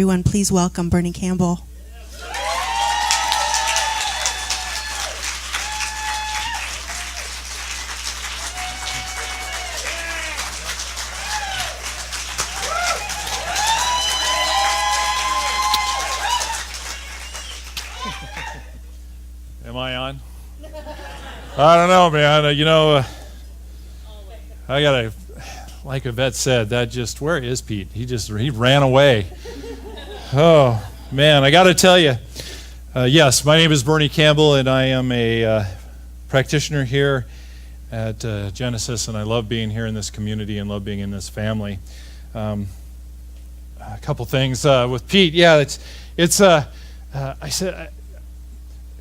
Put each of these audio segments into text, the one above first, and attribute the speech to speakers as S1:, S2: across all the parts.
S1: Everyone, please welcome Bernie Campbell.
S2: Am I on? I don't know, man. I gotta, like Yvette said, where is Pete? He ran away. Oh, man, I gotta tell you. Yes, my name is Bernie Campbell, and I am a practitioner here at Genesis, and I love being here in this community and love being in this family. A couple things with Pete. Yeah, I said,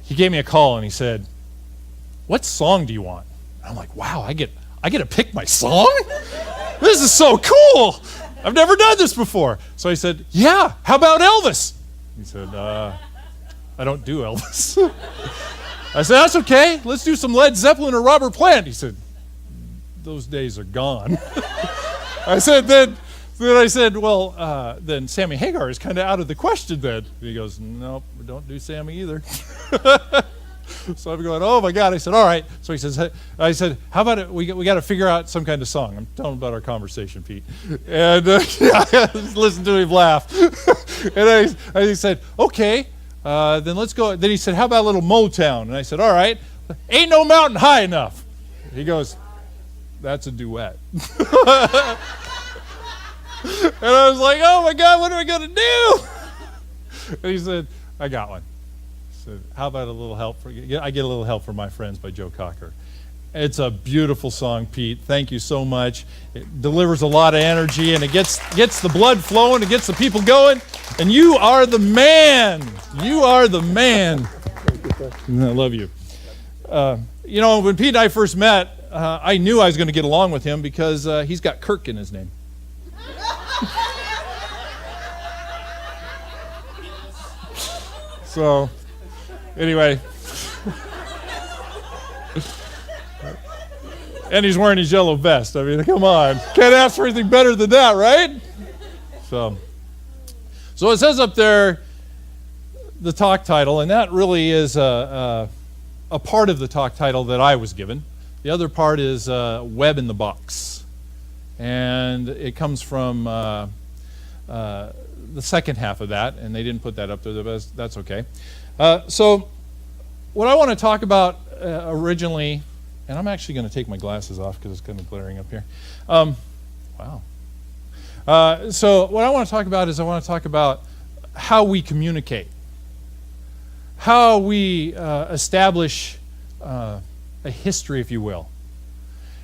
S2: he gave me a call and he said, "What song do you want?" I'm like, "Wow, I get to pick my song? This is so cool. I've never done this before." So I said, "Yeah, how about Elvis?" He said, "I don't do Elvis." I said, "That's okay. Let's do some Led Zeppelin or Robert Plant." He said, "Those days are gone." I said, then Sammy Hagar is kind of out of the question then. And he goes, "Nope, we don't do Sammy either." So I'm going, "Oh my God." I said, "All right." So I said, "How about it? We got to figure out some kind of song." I'm telling him about our conversation, Pete. And just listen to him laugh. And I said, "Okay, then let's go." Then he said, "How about a little Motown?" And I said, "All right, Ain't No Mountain High Enough." He goes, "That's a duet." And I was like, "Oh my God, what am I going to do?" And he said, "I got one." He said, "How about a little help I Get a Little Help from My Friends" by Joe Cocker. It's a beautiful song, Pete. Thank you so much. It delivers a lot of energy, and it gets the blood flowing, it gets the people going, and you are the man. You are the man. I love you. When Pete and I first met, I knew I was going to get along with him because he's got Kirk in his name. So, anyway. And he's wearing his yellow vest. I mean, come on. Can't ask for anything better than that, right? So it says up there, the talk title, and that really is a part of the talk title that I was given. The other part is Web in the Box. And it comes from the second half of that, and they didn't put that up there, but that's okay. So what I want to talk about originally, and I'm actually going to take my glasses off because it's kind of glaring up here. Wow. So what I want to talk about is I want to talk about how we communicate, how we establish a history, if you will.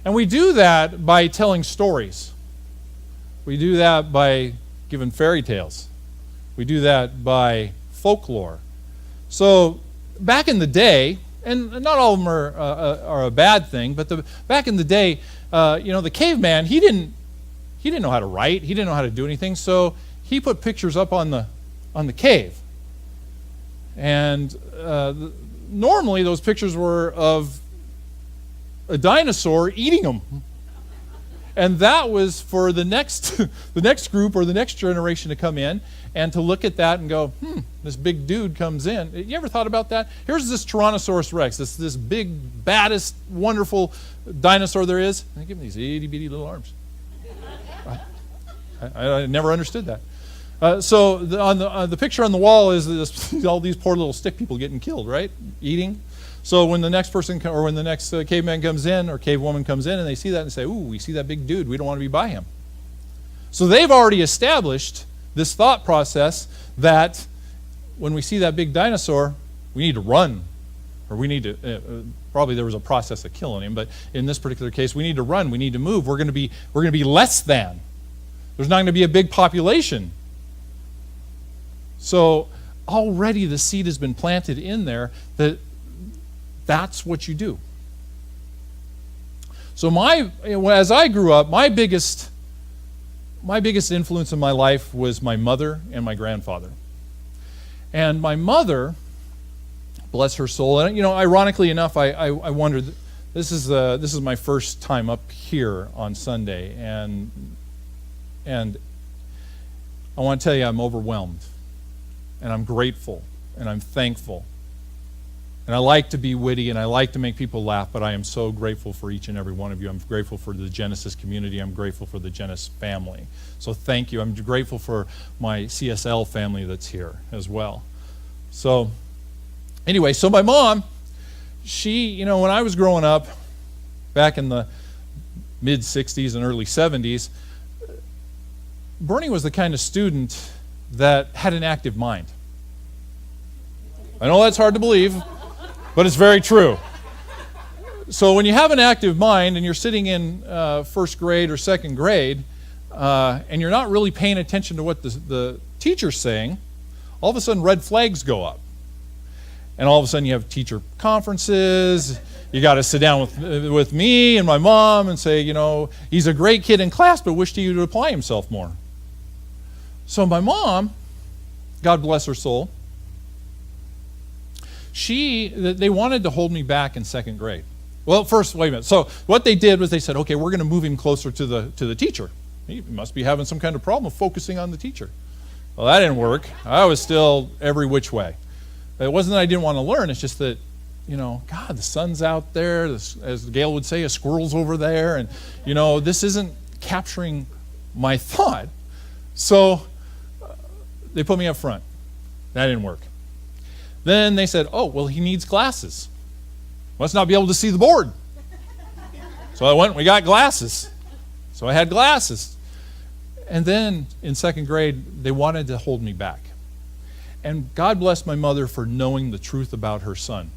S2: And we do that by telling stories. We do that by giving fairy tales. We do that by folklore. So back in the day, and not all of them are a bad thing, but back in the day, the caveman, he didn't know how to write, he didn't know how to do anything, so he put pictures up on the cave. And normally those pictures were of a dinosaur eating them. And that was for the next group or the next generation to come in and to look at that and go, this big dude comes in. You ever thought about that? Here's this Tyrannosaurus Rex, this big, baddest, wonderful dinosaur there is. And they give him these itty-bitty little arms. I never understood that. So on the picture on the wall is all these poor little stick people getting killed, right? Eating. So when the next person or when the next caveman comes in or cavewoman comes in and they see that and say, "Ooh, we see that big dude. We don't want to be by him." So they've already established this thought process that when we see that big dinosaur, we need to run, or we need to. Probably there was a process of killing him, but in this particular case, we need to run. We need to move. We're going to be less than. There's not going to be a big population. So already the seed has been planted in there that that's what you do. So as I grew up, my biggest influence in my life was my mother and my grandfather. And my mother, bless her soul, and ironically enough, I wondered, this is my first time up here on Sunday, and I want to tell you I'm overwhelmed, and I'm grateful, and I'm thankful. And I like to be witty, and I like to make people laugh, but I am so grateful for each and every one of you. I'm grateful for the Genesis community. I'm grateful for the Genesis family. So thank you. I'm grateful for my CSL family that's here as well. So anyway, so my mom, she, when I was growing up, back in the mid-'60s and early '70s, Bernie was the kind of student that had an active mind. I know that's hard to believe, but it's very true. So when you have an active mind and you're sitting in first grade or second grade, and you're not really paying attention to what the teacher's saying, all of a sudden red flags go up. And all of a sudden you have teacher conferences. You got to sit down with me and my mom and say, he's a great kid in class, but wished he would apply himself more. So my mom, God bless her soul, they wanted to hold me back in second grade. Well, first, wait a minute. So what they did was they said, okay, we're going to move him closer to the teacher. He must be having some kind of problem focusing on the teacher. Well, that didn't work. I was still every which way. It wasn't that I didn't want to learn. It's just that, God, the sun's out there. As Gail would say, a squirrel's over there. And, this isn't capturing my thought. So they put me up front. That didn't work. Then they said, oh, well, he needs glasses. Must not be able to see the board. So I went and we got glasses. So I had glasses. And then in second grade, they wanted to hold me back. And God bless my mother for knowing the truth about her son.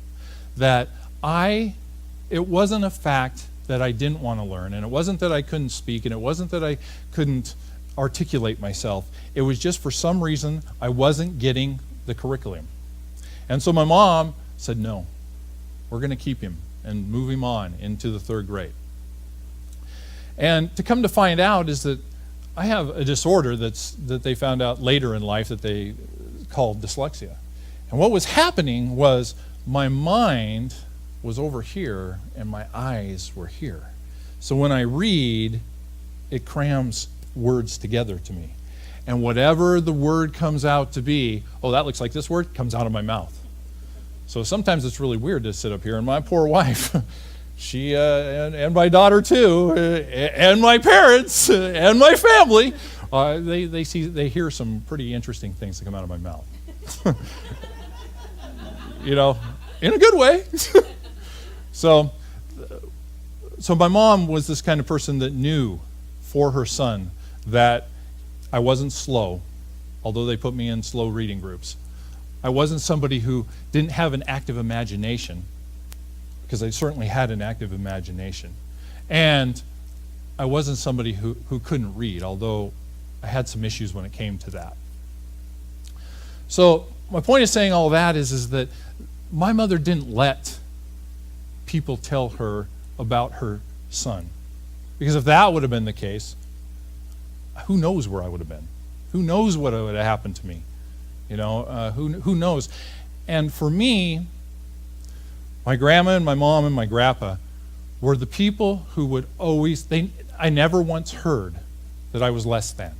S2: That it wasn't a fact that I didn't want to learn, and it wasn't that I couldn't speak, and it wasn't that I couldn't articulate myself. It was just for some reason I wasn't getting the curriculum. And so my mom said, no, we're going to keep him and move him on into the third grade. And to come to find out is that I have a disorder that they found out later in life that they called dyslexia. And what was happening was my mind was over here and my eyes were here. So when I read, it crams words together to me. And whatever the word comes out to be, oh, that looks like this word, comes out of my mouth. So sometimes it's really weird to sit up here, and my poor wife, she and my daughter too, and my parents, and my family, they hear some pretty interesting things that come out of my mouth. In a good way. So my mom was this kind of person that knew for her son that I wasn't slow, although they put me in slow reading groups. I wasn't somebody who didn't have an active imagination, because I certainly had an active imagination. And I wasn't somebody who couldn't read, although I had some issues when it came to that. So my point of saying all that is that my mother didn't let people tell her about her son. Because if that would have been the case, who knows where I would have been? Who knows what would have happened to me? Who knows? And for me, my grandma and my mom and my grandpa were the people who would always, I never once heard that I was less than.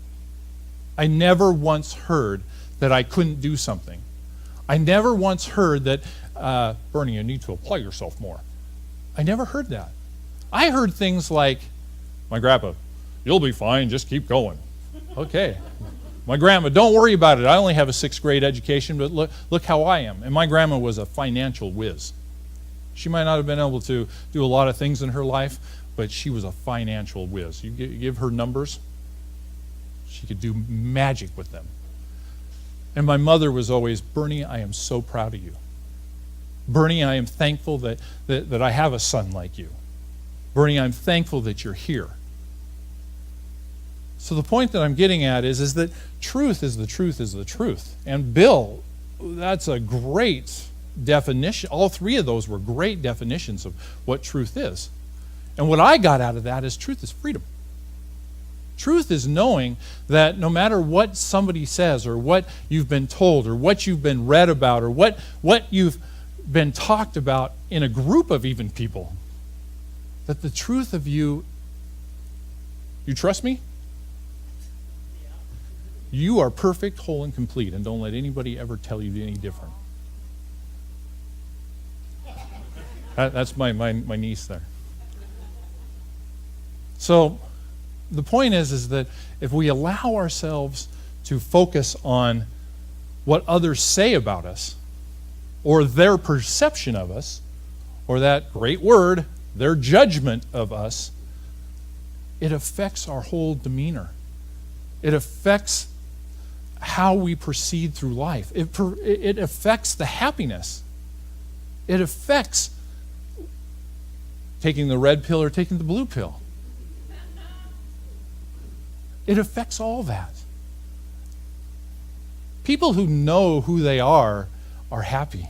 S2: I never once heard that I couldn't do something. I never once heard that, Bernie, you need to apply yourself more. I never heard that. I heard things like, my grandpa, you'll be fine, just keep going. Okay. My grandma, don't worry about it. I only have a 6th grade education, but look how I am. And my grandma was a financial whiz. She might not have been able to do a lot of things in her life, but she was a financial whiz. You give her numbers, she could do magic with them. And my mother was always, Bernie, I am so proud of you. Bernie, I am thankful that I have a son like you. Bernie, I'm thankful that you're here. So the point that I'm getting at is that truth is the truth is the truth. And Bill, that's a great definition. All three of those were great definitions of what truth is. And what I got out of that is truth is freedom. Truth is knowing that no matter what somebody says or what you've been told or what you've been read about or what you've been talked about in a group of even people, that the truth of you trust me? You are perfect, whole, and complete, and don't let anybody ever tell you any different. That's my niece there. So the point is that if we allow ourselves to focus on what others say about us, or their perception of us, or that great word, their judgment of us, it affects our whole demeanor. It affects how we proceed through life. It affects the happiness. It affects taking the red pill or taking the blue pill. It affects all that. People who know who they are happy.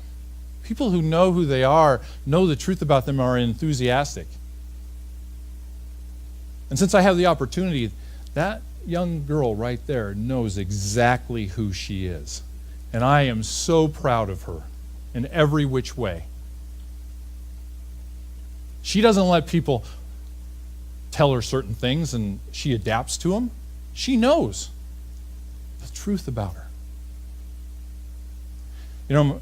S2: People who know who they are, know the truth about them, are enthusiastic. And since I have the opportunity, that young girl right there knows exactly who she is. And I am so proud of her in every which way. She doesn't let people tell her certain things and she adapts to them. She knows the truth about her. One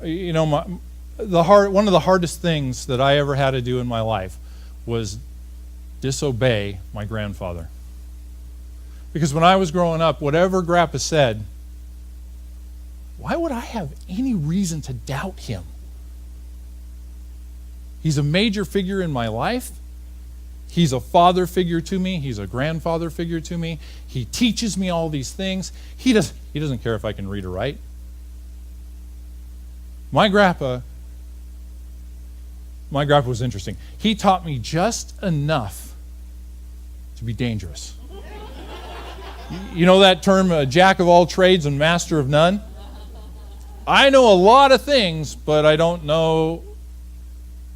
S2: of the hardest things that I ever had to do in my life was disobey my grandfather. Because when I was growing up, whatever Grandpa said, why would I have any reason to doubt him? He's a major figure in my life. He's a father figure to me. He's a grandfather figure to me. He teaches me all these things. He doesn't care if I can read or write. My grandpa was interesting. He taught me just enough to be dangerous. You know that term, jack of all trades and master of none? I know a lot of things, but I don't know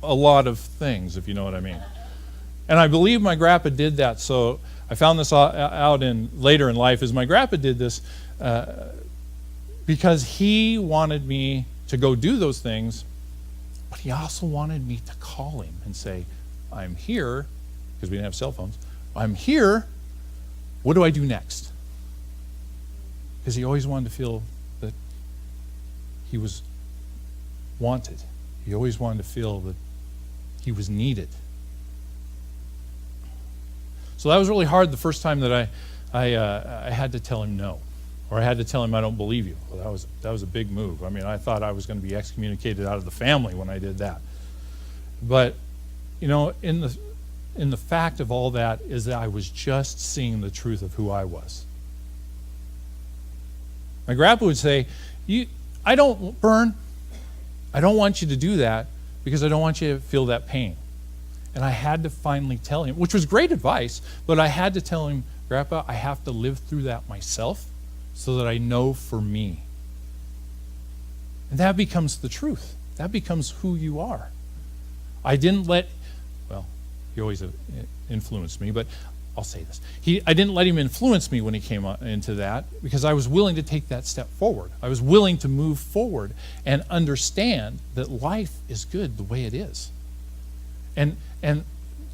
S2: a lot of things, if you know what I mean. And I believe my grandpa did that. So I found this out later in life, is my grandpa did this because he wanted me to go do those things, but he also wanted me to call him and say, I'm here, because we didn't have cell phones. I'm here. What do I do next? Because he always wanted to feel that he was wanted. He always wanted to feel that he was needed. So that was really hard the first time that I had to tell him no, or I had to tell him I don't believe you. Well, that was a big move. I mean, I thought I was going to be excommunicated out of the family when I did that. But in the fact of all that is that I was just seeing the truth of who I was. My grandpa would say, I don't want you to do that because I don't want you to feel that pain. And I had to finally tell him, which was great advice, but I had to tell him, Grandpa, I have to live through that myself so that I know for me. And that becomes the truth. That becomes who you are. I didn't let, well, he always influenced me, but I'll say this. I didn't let him influence me when he came into that, because I was willing to take that step forward. I was willing to move forward and understand that life is good the way it is. And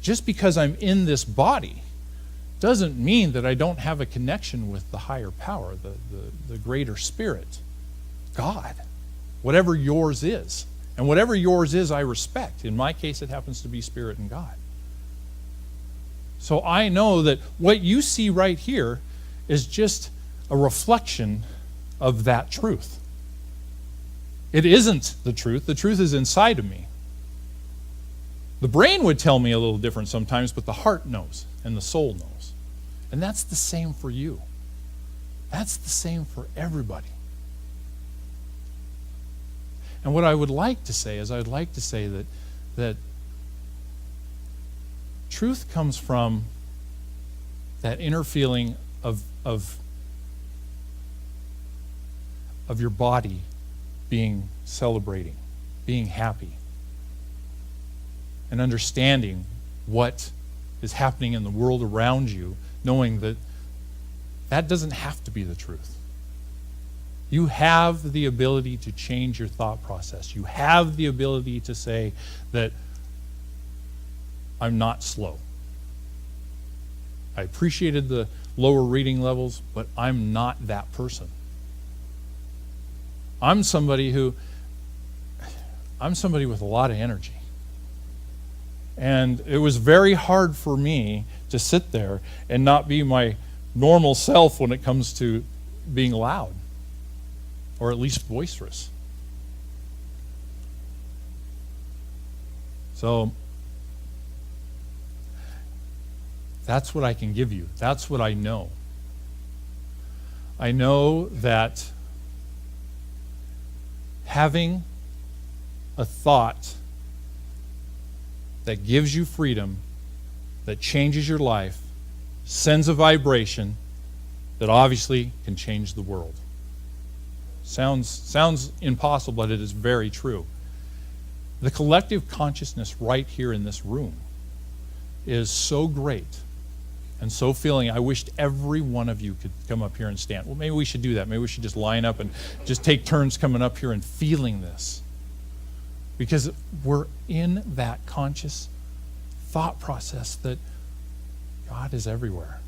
S2: just because I'm in this body doesn't mean that I don't have a connection with the higher power, the greater spirit, God, whatever yours is. And whatever yours is, I respect. In my case, it happens to be spirit and God. So I know that what you see right here is just a reflection of that truth. It isn't the truth. The truth is inside of me. The brain would tell me a little different sometimes, but the heart knows and the soul knows. And that's the same for you. That's the same for everybody. And what I would like to say is that truth comes from that inner feeling of your body being celebrating, being happy, and understanding what is happening in the world around you, knowing that that doesn't have to be the truth. You have the ability to change your thought process. You have the ability to say that I'm not slow. I appreciated the lower reading levels, but I'm not that person. I'm somebody with a lot of energy. And it was very hard for me to sit there and not be my normal self when it comes to being loud, or at least boisterous. So that's what I can give you. That's what I know. I know that having a thought that gives you freedom, that changes your life, sends a vibration that obviously can change the world. Sounds impossible, but it is very true. The collective consciousness right here in this room is so great and so filling. I wished every one of you could come up here and stand. Well, maybe we should do that. Maybe we should just line up and just take turns coming up here and feeling this. Because we're in that conscious thought process that God is everywhere.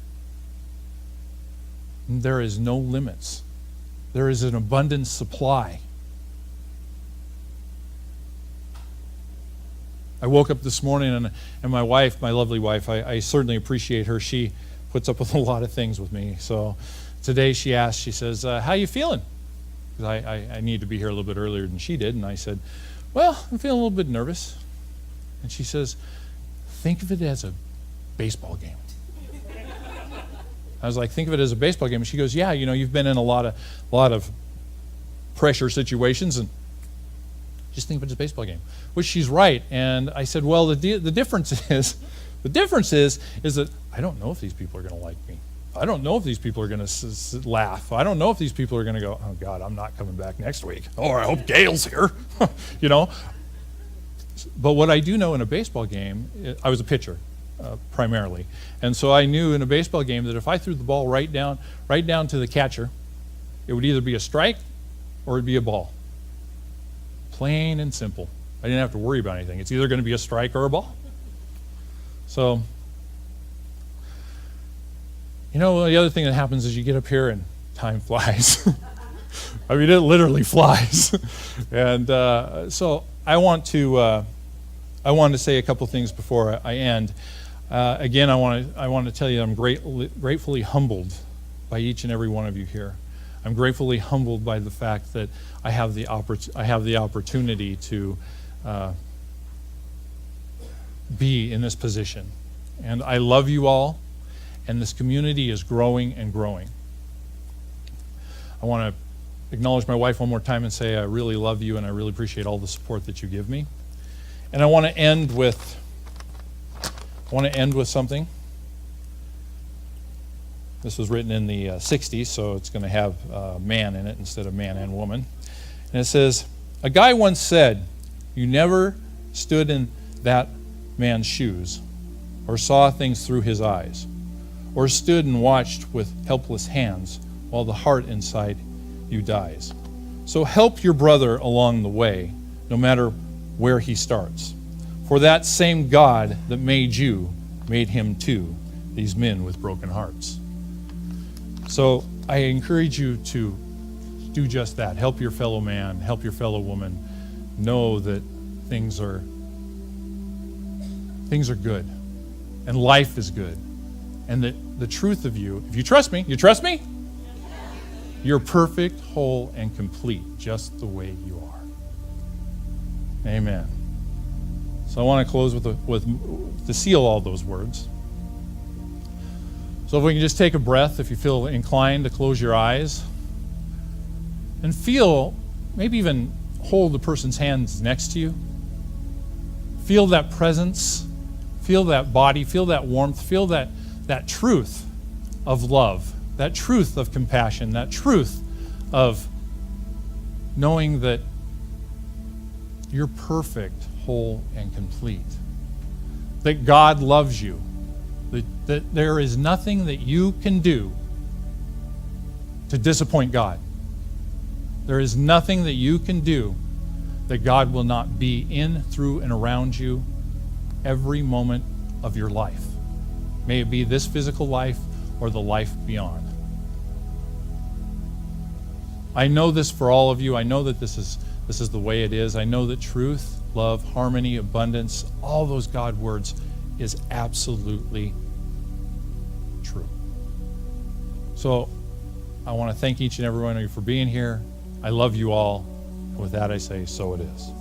S2: There is no limits. There is an abundant supply. I woke up this morning and my wife, my lovely wife, I certainly appreciate her. She puts up with a lot of things with me. So today she asked, she says, how you feeling? Because I need to be here a little bit earlier than she did. And I said, well, I'm feeling a little bit nervous. And she says, think of it as a baseball game. I was like, think of it as a baseball game. And she goes, yeah, you've been in a lot of pressure situations, and just think of it as a baseball game. Which she's right. And I said, well, the difference is that I don't know if these people are going to like me. I don't know if these people are going to laugh. I don't know if these people are going to go, oh God, I'm not coming back next week. Oh, I hope Gail's here. But what I do know in a baseball game, I was a pitcher primarily, and so I knew in a baseball game that if I threw the ball right down to the catcher, it would either be a strike or it'd be a ball. Plain and simple. I didn't have to worry about anything. It's either going to be a strike or a ball. So, the other thing that happens is you get up here and time flies. I mean, it literally flies. And so I want to say a couple things before I end. Again, I want to tell you I'm gratefully humbled by each and every one of you here. I'm gratefully humbled by the fact that I have the opportunity to be in this position. And I love you all, and this community is growing and growing. I want to acknowledge my wife one more time and say I really love you and I really appreciate all the support that you give me. And I want to end with something. This was written in the 60s, so it's going to have man in it instead of man and woman. And it says, a guy once said, you never stood in that man's shoes or saw things through his eyes or stood and watched with helpless hands while the heart inside you dies. So help your brother along the way, no matter where he starts. For that same God that made you made him too, these men with broken hearts. So I encourage you to do just that. Help your fellow man, help your fellow woman. Know that things are good, and life is good, and that the truth of you, if you trust me, you're perfect, whole, and complete, just the way you are. Amen. So I want to close to seal all those words. So if we can just take a breath, if you feel inclined to close your eyes, and feel, maybe even hold the person's hands next to you. Feel that presence, feel that body, feel that warmth, feel that truth of love, that truth of compassion, that truth of knowing that you're perfect, whole, and complete. That God loves you. That there is nothing that you can do to disappoint God. There is nothing that you can do that God will not be in, through, and around you every moment of your life. May it be this physical life or the life beyond. I know this for all of you. I know that this is the way it is. I know that truth, love, harmony, abundance, all those God words is absolutely true. So I want to thank each and every one of you for being here. I love you all. And with that, I say, so it is.